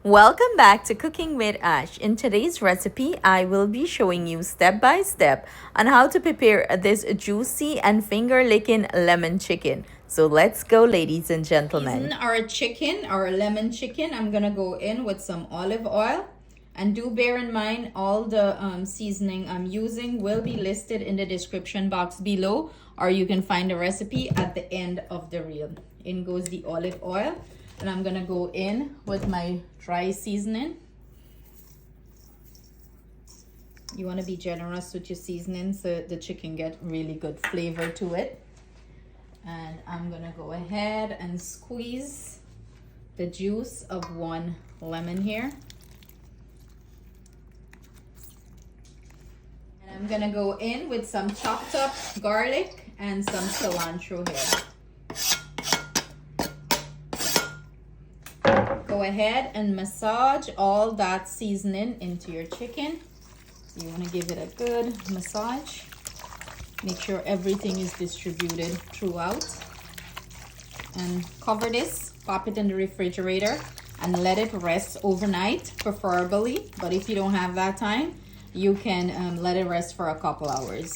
Welcome back to Cooking with Ash. In today's recipe, I will be showing you step by step on how to prepare this juicy and finger-licking lemon chicken. So let's go, ladies and gentlemen. Our lemon chicken, I'm gonna go in with some olive oil. And do bear in mind, all the seasoning I'm using will be listed in the description box below, or you can find the recipe at the end of the reel. In goes the olive oil. And I'm gonna go in with my dry seasoning. You want to be generous with your seasoning so the chicken get really good flavor to it. And I'm gonna go ahead and squeeze the juice of one lemon here. And I'm gonna go in with some chopped up garlic and some cilantro here. Go ahead and massage all that seasoning into your chicken. So you want to give it a good massage. Make sure everything is distributed throughout. And cover this, pop it in the refrigerator, and let it rest overnight, preferably. But if you don't have that time, you can let it rest for a couple hours.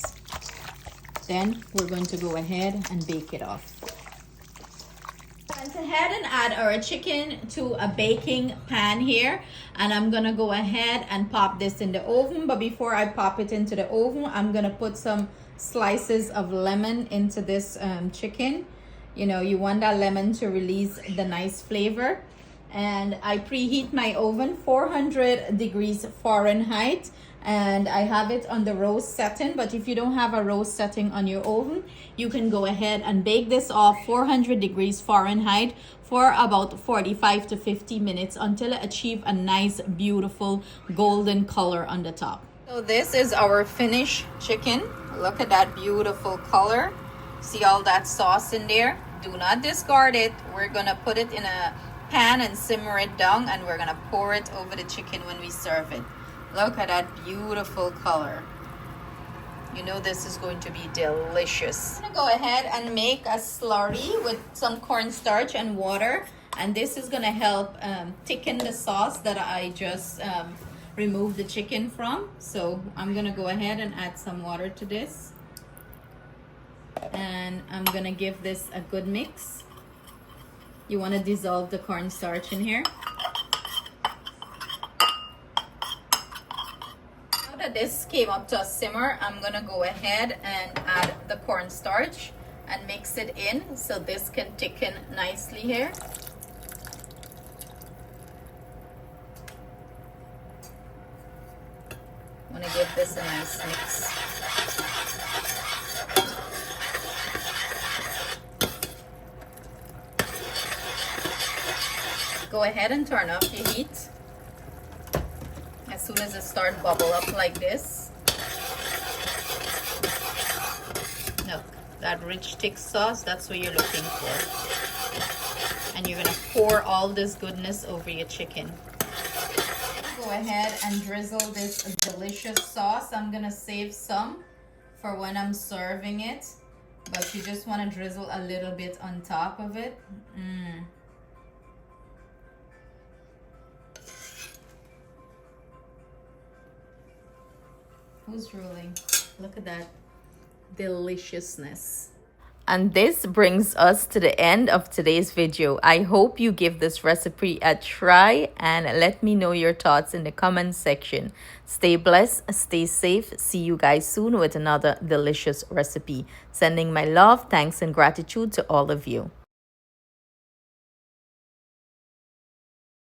Then we're going to go ahead and bake it off. Went ahead and add our chicken to a baking pan here, and I'm gonna go ahead and pop this in the oven. But before I pop it into the oven, I'm gonna put some slices of lemon into this chicken. You know, you want that lemon to release the nice flavor. And I preheat my oven 400 degrees Fahrenheit, and I have it on the roast setting. But if you don't have a roast setting on your oven, you can go ahead and bake this off 400 degrees Fahrenheit for about 45 to 50 minutes until it achieves a nice, beautiful golden color on the top. So this is our finished chicken. Look at that beautiful color. See all that sauce in there? Do not discard it. We're gonna put it in a pan and simmer it down, and we're gonna pour it over the chicken when we serve it. Look at that beautiful color. You know this is going to be delicious. I'm gonna go ahead and make a slurry with some cornstarch and water, and this is gonna help thicken the sauce that I just removed the chicken from. So I'm gonna go ahead and add some water to this, and I'm gonna give this a good mix. You want to dissolve the cornstarch in here. Now that this came up to a simmer, I'm gonna go ahead and add the cornstarch and mix it in so this can thicken nicely here. I want to give this a nice mix. Go ahead and turn off your heat as soon as it starts bubble up like this. Look, that rich thick sauce, that's what you're looking for. And you're gonna pour all this goodness over your chicken. Go ahead and drizzle this delicious sauce. I'm gonna save some for when I'm serving it, but you just want to drizzle a little bit on top of it. Who's ruling? Look at that deliciousness. And this brings us to the end of today's video. I hope you give this recipe a try and let me know your thoughts in the comment section. Stay blessed, stay safe. See you guys soon with another delicious recipe. Sending my love, thanks, and gratitude to all of you.